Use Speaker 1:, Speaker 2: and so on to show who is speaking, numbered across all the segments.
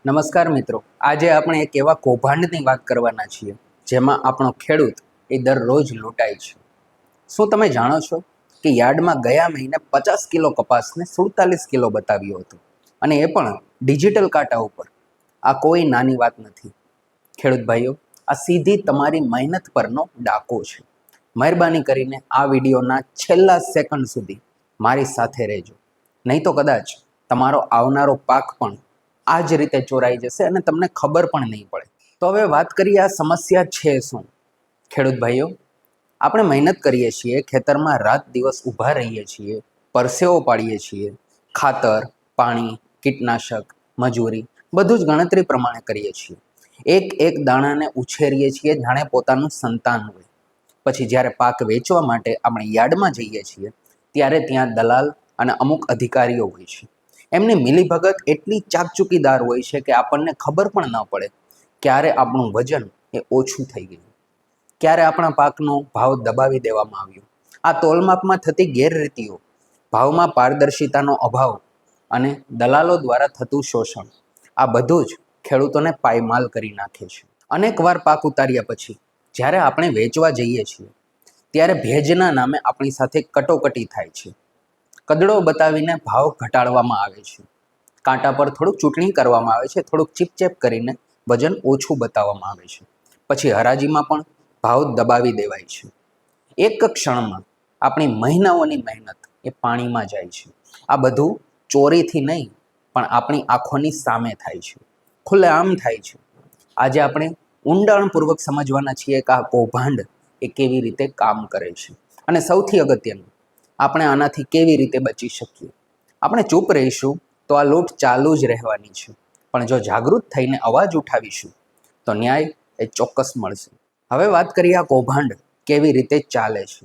Speaker 1: નમસ્કાર મિત્રો, આજે આપણે એક એવા કૌભાંડની વાત કરવાના છીએ જેમાં આપણો ખેડૂત એ દરરોજ લૂંટાય છે. શું તમે જાણો છો કે યાર્ડમાં ગયા મહિને 50 કિલો કપાસને 47 કિલો બતાવ્યો હતો, અને એ પણ ડિજિટલ કાંટા ઉપર. આ કોઈ નાની વાત નથી ખેડૂત ભાઈઓ, આ સીધી તમારી મહેનત પરનો ડાકો છે. મહેરબાની કરીને આ વિડીયોના છેલ્લા સેકન્ડ સુધી મારી સાથે રહેજો, નહીં તો કદાચ તમારો આવનારો પાક પણ આ જ રીતે ચોરાઈ જશે અને તમને ખબર પણ નહીં પડે. તો હવે વાત કરીએ, આ સમસ્યા છે શું? ખેડૂત ભાઈઓ, આપણે મહેનત કરીએ છીએ, ખેતરમાં રાત દિવસ ઊભા રહીએ છીએ, પરસેવો પાડીએ છીએ, ખાતર, પાણી, કીટનાશક, મજૂરી બધું જ ગણતરી પ્રમાણે કરીએ છીએ. એક એક દાણાને ઉછેરીએ છીએ જાણે પોતાનું સંતાન હોય. પછી જ્યારે પાક વેચવા માટે આપણે યાર્ડમાં જઈએ છીએ ત્યારે ત્યાં દલાલ અને અમુક અધિકારીઓ હોય છે. એમની મિલીભગત એટલી ચાકચૂકીદાર હોય છે કે આપણને ખબર પણ ન પડે ક્યારે આપણું વજન એ ઓછું થઈ ગયું, ક્યારે આપણા પાકનો ભાવ દબાવી દેવામાં આવ્યો. આ તોલમાપમાં થતી ગેરરીતિઓ, ભાવમાં પારદર્શિતાનો અભાવ અને દલાલો દ્વારા થતું શોષણ, આ બધું જ ખેડૂતોને પાયમાલ કરી નાખે છે. અનેક વાર પાક ઉતાર્યા પછી જ્યારે આપણે વેચવા જઈએ છીએ ત્યારે ભેજના નામે આપણી સાથે કટોકટી થાય છે. કદડો બતાવીને ભાવ ઘટાડવામાં આવે છે, કાંટા પર થોડુંક ચૂંટણી કરવામાં આવે છે, થોડુંક ચીપચેપ કરીને વજન ઓછું બતાવવામાં આવે છે. પછી હરાજીમાં પણ ભાવ દબાવી દેવાય છે. એક ક્ષણમાં આપણી મહિનાઓની મહેનત એ પાણીમાં જાય છે. આ બધું ચોરીથી નહીં પણ આપણી આંખોની સામે થાય છે, ખુલ્લેઆમ થાય છે. આજે આપણે ઊંડાણપૂર્વક સમજવાના છીએ કે આ કૌભાંડ એ કેવી રીતે કામ કરે છે, અને સૌથી અગત્યનું, આપણે આનાથી કેવી રીતે બચી શકીએ. આપણે ચૂપ રહીશું તો આ લૂંટ ચાલુ જ રહેવાની છે, પણ જો જાગૃત થઈને અવાજ ઉઠાવીશું તો ન્યાય એ ચોક્કસ મળશે. હવે વાત કરીએ આ કૌભાંડ કેવી રીતે ચાલે છે.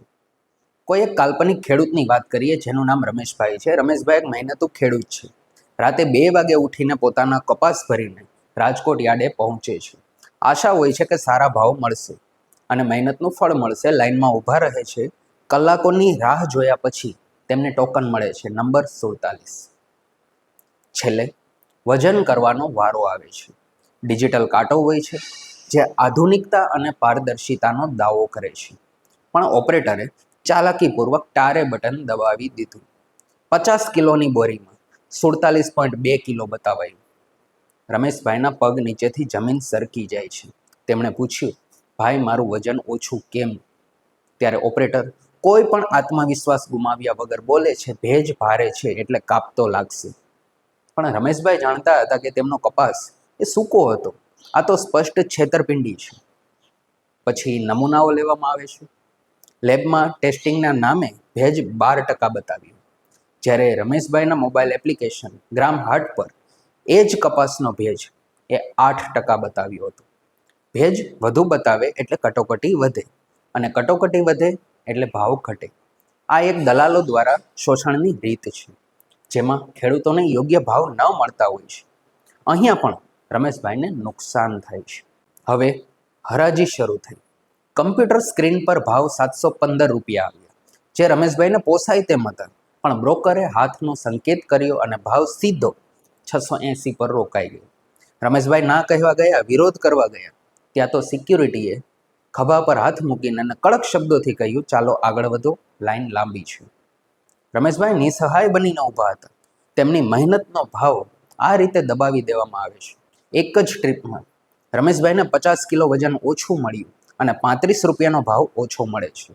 Speaker 1: કોઈ એક કાલ્પનિક ખેડૂતની વાત કરીએ જેનું નામ રમેશભાઈ છે. રમેશભાઈ એક મહેનતુ ખેડૂત છે. રાતે 2 વાગે ઉઠીને પોતાના કપાસ ભરીને રાજકોટ યાર્ડે પહોંચે છે. આશા હોય છે કે સારા ભાવ મળશે અને મહેનતનું ફળ મળશે. લાઇનમાં ઊભા રહે છે. કલાકોની રાહ જોયા પછી તેમને ટોકન મળે છે, નંબર 47. છેલ્લે વજન કરવાનો વારો આવે છે. ડિજિટલ કાંટો હોય છે જે આધુનિકતા અને પારદર્શિતાનો દાવો કરે છે, પણ ઓપરેટરે ચાલાકીપૂર્વક ટારે બટન દબાવી દીધું. 50 કિલોની બોરીમાં 47.2 કિલો બતાવાયું. રમેશભાઈના પગ નીચેથી જમીન સરકી જાય છે. તેમણે પૂછ્યું, ભાઈ મારું વજન ઓછું કેમ? ત્યારે ઓપરેટર કોઈ પણ આત્મવિશ્વાસ ગુમાવ્યા વગર બોલે છે, ભેજ ભારે છે એટલે કાપતો લાગશે. પણ રમેશભાઈ જાણતા હતા કે તેમનો કપાસ એ સૂકો હતો. આ તો સ્પષ્ટ છેતરપિંડી છે. પછી નમૂનાઓ લેવામાં આવે છે. લેબમાં ટેસ્ટિંગના નામે ભેજ 12% બતાવ્યું, જ્યારે રમેશભાઈના મોબાઈલ એપ્લિકેશન ગ્રામ હાટ પર એ જ કપાસનો ભેજ એ 8% બતાવ્યો હતો. ભેજ વધુ બતાવે એટલે કટોકટી વધે, અને કટોકટી વધે એટલે ભાવ ઘટે. આ એક દલાલો દ્વારા શોષણની રીત છે, જેમાં ખેડૂતોને યોગ્ય ભાવ ન મળતા હોય છે. અહીંયા પણ રમેશભાઈને નુકસાન થાય છે. હવે હરાજી શરૂ થઈ. કમ્પ્યુટર સ્ક્રીન પર ભાવ 715 રૂપિયા આવ્યા, જે રમેશભાઈને પોસાય તેમ હતા, પણ બ્રોકરે હાથનો સંકેત કર્યો અને ભાવ સીધો 680 પર રોકાઈ ગયો. રમેશભાઈ ના કહેવા ગયા, વિરોધ કરવા ગયા, ત્યાં તો સિક્યુરિટીએ ખભા પર હાથ મૂકીને અને કડક શબ્દોથી કહ્યું, ચાલો આગળ વધો, લાઈન લાંબી છે. રમેશભાઈ નિસહાય બનીને ઊભા હતા. તેમની મહેનતનો ભાવ આ રીતે દબાવી દેવામાં આવે છે. એક જ ટ્રીપમાં રમેશભાઈને 50 કિલો વજન ઓછું મળ્યું અને 35 રૂપિયાનો ભાવ ઓછો મળે છે.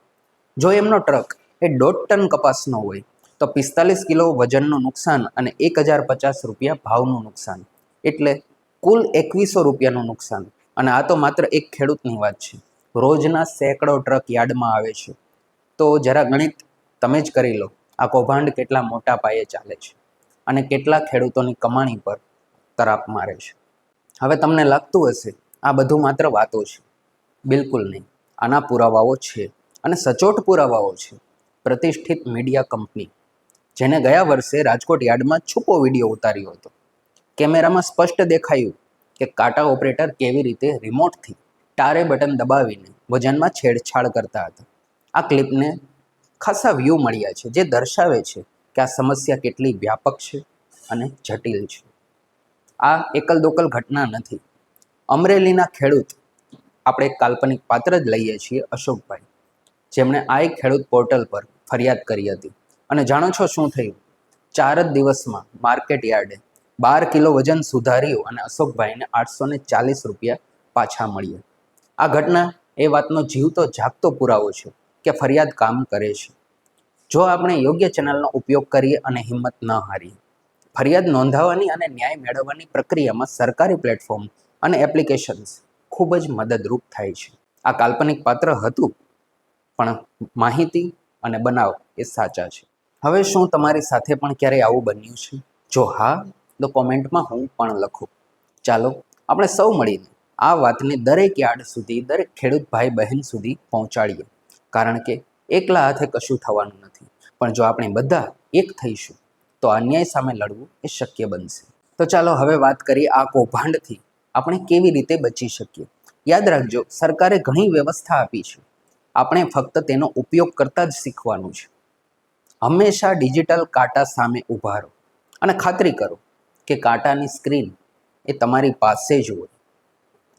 Speaker 1: જો એમનો ટ્રક એ 1.5 ટન કપાસનો હોય તો 45 કિલો વજનનું નુકસાન અને 1050 રૂપિયા ભાવનું નુકસાન, એટલે કુલ 2100 રૂપિયાનું નુકસાન. અને આ તો માત્ર એક ખેડૂતની વાત છે. રોજના સેંકડો ટ્રક યાર્ડમાં આવે છે. તો જરા ગણિત તમે જ કરી લો, આ કૌભાંડ કેટલા મોટા પાયે ચાલે છે અને કેટલા ખેડૂતોની કમાણી પર તરાપ મારે છે. હવે તમને લાગતું હશે આ બધું માત્ર વાતો છે. બિલકુલ નહીં, આના પુરાવાઓ છે, અને સચોટ પુરાવાઓ છે. પ્રતિષ્ઠિત મીડિયા કંપની, જેને ગયા વર્ષે રાજકોટ યાર્ડમાં છૂપો વિડીયો ઉતાર્યો હતો. કેમેરામાં સ્પષ્ટ દેખાયું કે કાંટા ઓપરેટર કેવી રીતે રિમોટથી ટારે બટન દબાવીને વજનમાં છેડછાડ કરતા હતા. આ ક્લિપને ખાસા વ્યૂ મળ્યા છે, જે દર્શાવે છે કે આ સમસ્યા કેટલી વ્યાપક છે અને જટિલ છે. આ એકલ દોકલ ઘટના નથી. અમરેલીના ખેડૂત, આપણે એક કાલ્પનિક પાત્ર જ લઈએ છીએ, અશોકભાઈ, જેમણે આ એક ખેડૂત પોર્ટલ પર ફરિયાદ કરી હતી. અને જાણો છો શું થયું? 4 જ દિવસમાં માર્કેટ યાર્ડે 12 કિલો વજન સુધાર્યું અને અશોકભાઈને 840 રૂપિયા પાછા મળ્યા. આ ઘટના એ વાતનો જીવતો જાગતો પુરાવો છે કે ફરિયાદ કામ કરે છે. જો આપણે યોગ્ય ચેનલનો ઉપયોગ કરીએ અને હિંમત ન હારીએ. ફરિયાદ નોંધાવવાની અને ન્યાય મેળવવાની પ્રક્રિયામાં સરકારી પ્લેટફોર્મ અને એપ્લિકેશન્સ ખૂબ જ મદદરૂપ થાય છે. આ કાલ્પનિક પાત્ર હતું, પણ માહિતી અને બનાવ એ સાચા છે. હવે શું તમારી સાથે પણ ક્યારેય આવું બન્યું છે? જો હા, તો કોમેન્ટમાં હું પણ લખું. ચાલો આપણે સૌ મળીને આ વાતને દરેક યાર્ડ સુધી, દરેક ખેડૂત ભાઈ બહેન સુધી પહોંચાડીએ. કારણ કે એકલા હાથે કશું થવાનું નથી, પણ જો આપણે બધા એક થઈશું તો અન્યાય સામે લડવું એ શક્ય બનશે. તો ચાલો હવે વાત કરીએ આ કૌભાંડથી આપણે કેવી રીતે બચી શકીએ. યાદ રાખજો, સરકારે ઘણી વ્યવસ્થા આપી છે, આપણે ફક્ત તેનો ઉપયોગ કરતા જ શીખવાનું છે. હંમેશા ડિજિટલ કાંટા સામે ઊભા રહો અને ખાતરી કરો કે કાંટાની સ્ક્રીન એ તમારી પાસે જ હોય,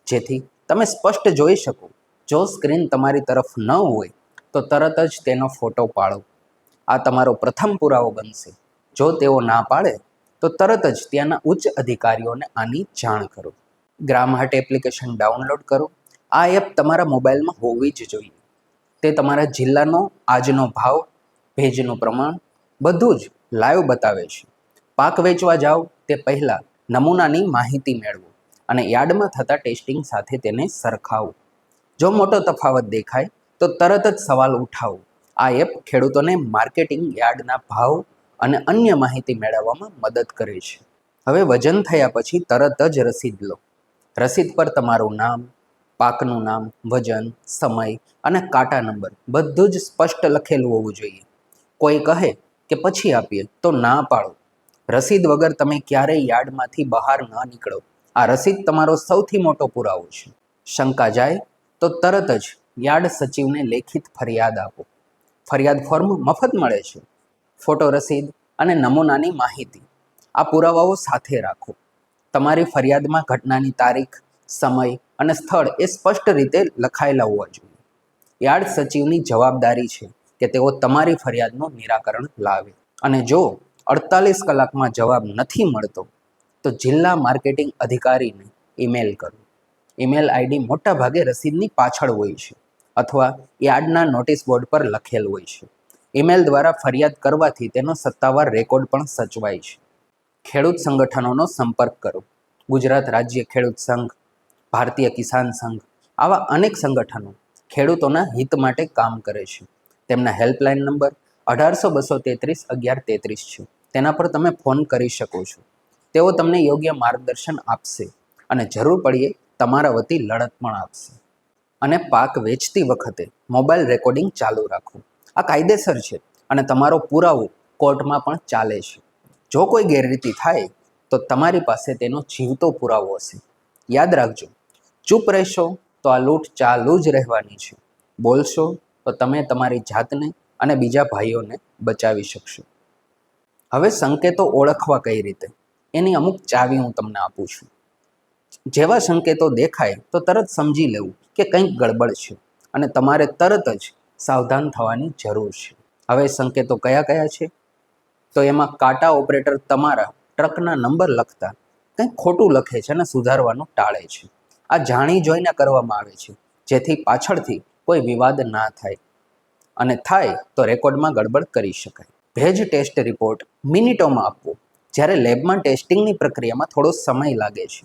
Speaker 1: જેથી તમે સ્પષ્ટ જોઈ શકો. જો સ્ક્રીન તમારી તરફ ન હોય તો તરત જ તેનો ફોટો પાડો. આ તમારો પ્રથમ પુરાવો બનશે. જો તેઓ ના પાડે તો તરત જ ત્યાંના ઉચ્ચ અધિકારીઓને આની જાણ કરો. ગ્રામ હાટ એપ્લિકેશન ડાઉનલોડ કરો. આ એપ તમારા મોબાઈલમાં હોવી જ જોઈએ. તે તમારા જિલ્લાનો આજનો ભાવ, ભેજનું પ્રમાણ બધું જ લાઈવ બતાવે છે. પાક વેચવા જાઓ તે પહેલાં નમૂનાની માહિતી મેળવો અને યાર્ડમાં થતા ટેસ્ટિંગ સાથે તેને સરખાવો. જો મોટો તફાવત દેખાય તો તરત જ સવાલ ઉઠાવો. આ એપ ખેડૂતોને માર્કેટિંગ, યાર્ડના ભાવ અને અન્ય માહિતી મેળવવામાં મદદ કરે છે. હવે વજન થયા પછી તરત જ રસીદ લો. રસીદ પર તમારું નામ, પાકનું નામ, વજન, સમય અને કાંટા નંબર બધું જ સ્પષ્ટ લખેલું હોવું જોઈએ. કોઈ કહે કે પછી આપીએ તો ના પાડો. રસીદ વગર તમે ક્યારેય યાર્ડમાંથી બહાર ન નીકળો. આ રસીદ તમારો સૌથી મોટો પુરાવો છે. શંકા જાય તો તરત જ યાર્ડ સચિવને લેખિત ફરિયાદ આપો. ફરિયાદ ફોર્મ મફત મળે છે. ફોટો રસીદ અને નમૂનાની માહિતી, આ પુરાવાઓ સાથે રાખો. તમારી ફરિયાદમાં ઘટનાની તારીખ, સમય અને સ્થળ એ સ્પષ્ટ રીતે લખાયેલા હોવા જોઈએ. યાર્ડ સચિવની જવાબદારી છે કે તેઓ તમારી ફરિયાદનું નિરાકરણ લાવે. અને જો 48 કલાકમાં જવાબ નથી મળતો તો જિલ્લા માર્કેટિંગ અધિકારીને ઈમેલ કરો. ઈમેલ આઈડી મોટા ભાગે રસીદની પાછળ હોય છે અથવા યાર્ડના નોટિસ બોર્ડ પર લખેલ હોય છે. ઈમેલ દ્વારા ફરિયાદ કરવાથી તેનો સત્તાવાર રેકોર્ડ પણ સચવાય છે. ખેડૂત સંગઠનોનો સંપર્ક કરો. ગુજરાત રાજ્ય ખેડૂત સંઘ, ભારતીય કિસાન સંઘ, આવા અનેક સંગઠનો ખેડૂતોના હિત માટે કામ કરે છે. તેમના હેલ્પલાઇન નંબર 1800-233-1133 છે. તેના પર તમે ફોન કરી શકો છો. તેઓ તમને યોગ્ય માર્ગદર્શન આપશે અને જરૂર પડીએ તમારા વતી લડત પણ આપશે. અને પાક વેચતી વખતે મોબાઈલ રેકોર્ડિંગ ચાલુ રાખો. આ કાયદેસર છે અને તમારો પુરાવો કોર્ટમાં પણ ચાલે છે. જો કોઈ ગેરરીતિ થાય તો તમારી પાસે તેનો જીવતો પુરાવો હશે. યાદ રાખજો, ચૂપ રહેશો તો આ લૂંટ ચાલુ જ રહેવાની છે. બોલશો તો તમે તમારી જાતને અને બીજા ભાઈઓને બચાવી શકશો. હવે સંકેતો ઓળખવા કઈ રીતે, એની અમુક ચાવી હું તમને આપું છું. જેવા સંકેતો દેખાય તો તરત સમજી લેવું કે કંઈક ગડબડ છે અને તમારે તરત જ સાવધાન થવાની જરૂર છે. હવે સંકેતો કયા કયા છે? તો એમાં કાંટા ઓપરેટર તમારા ટ્રકના નંબર લખતા કંઈક ખોટું લખે છે અને સુધારવાનું ટાળે છે. આ જાણી જોઈને કરવામાં આવે છે, જેથી પાછળથી કોઈ વિવાદ ના થાય, અને થાય તો રેકોર્ડમાં ગડબડ કરી શકાય. ભેજ ટેસ્ટ રિપોર્ટ મિનિટોમાં આપવો. જ્યારે લેબમાં ટેસ્ટિંગની પ્રક્રિયામાં થોડો સમય લાગે છે.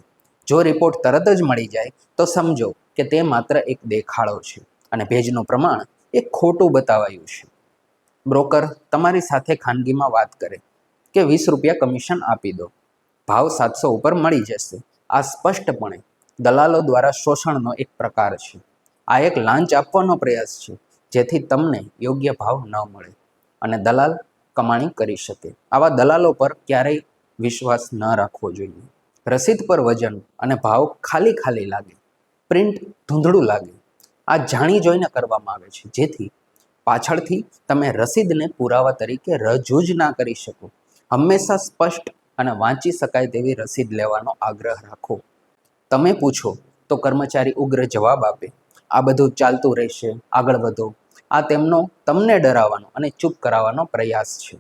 Speaker 1: જો રિપોર્ટ તરત જ મળી જાય તો સમજો કે તે માત્ર એક દેખાડો છે અને ભેજનું પ્રમાણ એ ખોટું બતાવાયું છે. બ્રોકર તમારી સાથે ખાનગીમાં વાત કરે કે 20 રૂપિયા કમિશન આપી દો, ભાવ 700 ઉપર મળી જશે. આ સ્પષ્ટપણે દલાલો દ્વારા શોષણનો એક પ્રકાર છે. આ એક લાંચ આપવાનો પ્રયાસ છે, જેથી તમને યોગ્ય ભાવ ન મળે અને દલાલ કમાણી કરી શકે. આવા દલાલો પર ક્યારેય વિશ્વાસ ન રાખવો જોઈએ. રસીદ પર વજન અને ભાવ ખાલી ખાલી લાગે, પ્રિન્ટ ધૂંધળું લાગે, આ જાણી જોઈને કરવામાં આવે છે, જેથી પાછળથી તમે રસીદને પુરાવા તરીકે રજૂ જ ના કરી શકો. હંમેશા સ્પષ્ટ અને વાંચી શકાય તેવી રસીદ લેવાનો આગ્રહ રાખો. તમે પૂછો તો કર્મચારી ઉગ્ર જવાબ આપે, આ બધું ચાલતું રહેશે, આગળ વધો. આ તેમનો તમને ડરાવવાનો અને ચૂપ કરાવવાનો પ્રયાસ છે.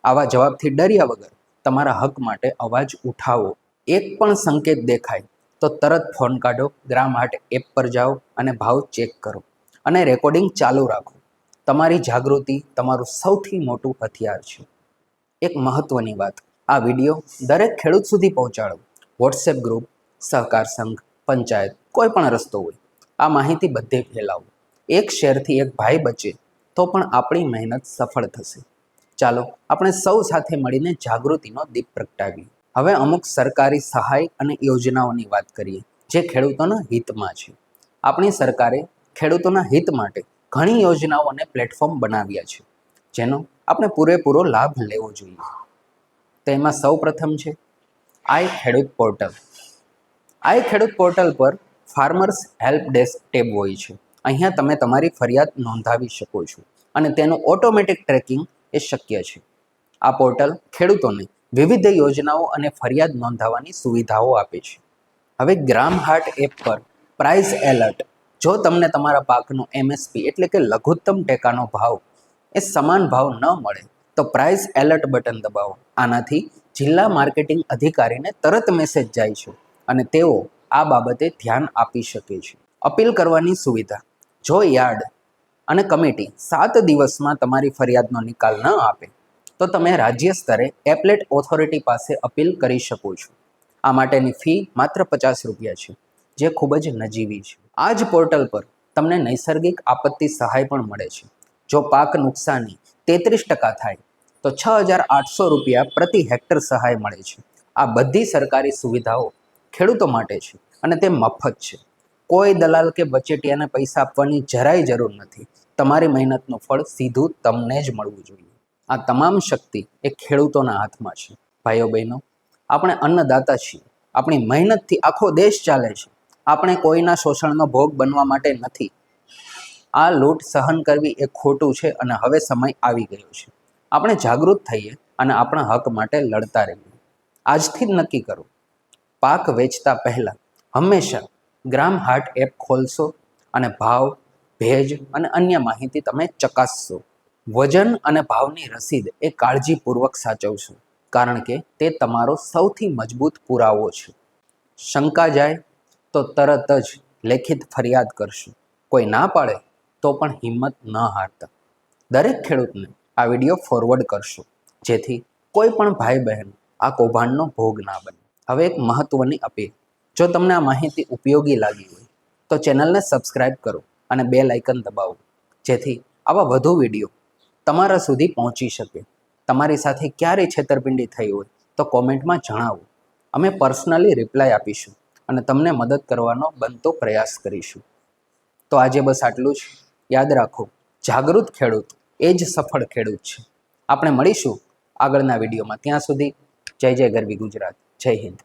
Speaker 1: આવા જવાબથી ડર્યા વગર તમારા હક માટે અવાજ ઉઠાવો. એક પણ સંકેત દેખાય તો તરત ફોન કાઢો, ગ્રામ હાટ એપ પર જાઓ અને ભાવ ચેક કરો અને રેકોર્ડિંગ ચાલુ રાખો. તમારી જાગૃતિ તમારું સૌથી મોટું હથિયાર છે. એક મહત્વની વાત, આ વિડીયો દરેક ખેડૂત સુધી પહોંચાડો. વોટ્સએપ ગ્રુપ, સહકાર સંઘ, પંચાયત, કોઈ પણ રસ્તો હોય, આ માહિતી બધે ફેલાવો. એક શેરથી એક ભાઈ બચે તો પણ આપણી મહેનત સફળ થશે. ચાલો આપણે સૌ સાથે મળીને જાગૃતિનો દીપ પ્રગટાવીએ. હવે અમુક સરકારી સહાય અને યોજનાઓની વાત કરીએ જે ખેડૂતોના હિતમાં છે. આપણી સરકારે ખેડૂતોના હિત માટે ઘણી યોજનાઓ અને પ્લેટફોર્મ બનાવ્યા છે જેનો આપણે પૂરેપૂરો લાભ લેવો જોઈએ. તેમાં સૌ પ્રથમ છે આઈ ખેડૂત પોર્ટલ. આઈ ખેડૂત પોર્ટલ પર ફાર્મર્સ હેલ્પ ડેસ્ક ટેબ હોય છે. અહીંયા તમે તમારી ફરિયાદ નોંધાવી શકો છો અને તેનું ઓટોમેટિક ટ્રેકિંગ એ શક્ય છે. આ પોર્ટલ ખેડૂતોને વિવિધ યોજનાઓ અને ફરિયાદ નોંધાવવાની સુવિધાઓ આપે છે. હવે ગ્રામ હાટ એપ પર પ્રાઇસ એલર્ટ, જો તમને તમારા પાકનો એમએસપી એટલે કે લઘુત્તમ ટેકાનો ભાવ એ સમાન ભાવ ન મળે તો પ્રાઇસ એલર્ટ બટન દબાવો. આનાથી જિલ્લા માર્કેટિંગ અધિકારીને તરત મેસેજ જાય છે અને તેઓ આ બાબતે ધ્યાન આપી શકે છે. અપીલ કરવાની સુવિધા, જો યાર્ડ અને કમિટી 7 દિવસમાં તમારી ફરિયાદનો નિકાલ ન આપે તો તમે રાજ્ય સ્તરે એપલેટ ઓથોરિટી પાસે અપીલ કરી શકો છો. આ માટેની ફી માત્ર 50 રૂપિયા છે, જે ખૂબ જ નજીવી છે. આ જ પોર્ટલ પર તમને નૈસર્ગિક આપત્તિ સહાય પણ મળે છે. જો પાક નુકસાની 33% થાય તો 6,800 રૂપિયા પ્રતિ હેક્ટર સહાય મળે છે. આ બધી સરકારી સુવિધાઓ ખેડૂતો માટે છે અને તે મફત છે. કોઈ દલાલ કે વચેટિયાને પૈસા આપવાની જરાય જરૂર નથી. તમારી મહેનતનું ફળ સીધું તમને જ મળવું જોઈએ. આ તમામ શક્તિ એ ખેડૂતોના હાથમાં છે. ભાઈઓ બહેનો, આપણે અન્નદાતા છીએ. આપણી મહેનતથી આખો દેશ ચાલે છે. આપણે કોઈના શોષણનો ભોગ બનવા માટે નથી. આ લૂંટ સહન કરવી એ ખોટું છે અને હવે સમય આવી ગયો છે. આપણે જાગૃત થઈએ અને આપણા હક માટે લડતા રહીએ. આજથી જ નક્કી કરો, પાક વેચતા પહેલાં હંમેશા ગ્રામ હાટ એપ ખોલશો અને ભાવ, ભેજ અને અન્ય માહિતી તમે ચકાસશો. વજન અને ભાવની રસીદ એ કાળજીપૂર્વક સાચવશો, કારણ કે તે તમારો સૌથી મજબૂત પુરાવો છે. શંકા જાય તો તરત જ લેખિત ફરિયાદ કરશો. કોઈ ના પાડે તો પણ હિંમત ન હારતા. દરેક ખેડૂતને આ વિડીયો ફોરવર્ડ કરશો, જેથી કોઈ પણ ભાઈ બહેન આ કૌભાંડનો ભોગ ના બને. હવે એક મહત્વની અપીલ, જો તમને આ માહિતી ઉપયોગી લાગી હોય તો ચેનલને સબસ્ક્રાઇબ કરો અને બેલ આઇકન દબાવો, જેથી આવા વધુ વિડીયો તમારા સુધી પહોંચી શકે. તમારી સાથે ક્યારેય છેતરપિંડી થઈ હોય તો કોમેન્ટમાં જણાવો. અમે પર્સનલી રિપ્લાય આપીશું અને તમને મદદ કરવાનો બનતો પ્રયાસ કરીશું. તો આજે બસ આટલું જ. યાદ રાખો, જાગૃત ખેડૂત એ જ સફળ ખેડૂત છે. આપણે મળીશું આગળના વિડીયોમાં. ત્યાં સુધી જય જય ગરવી ગુજરાત. જય હિન્દ.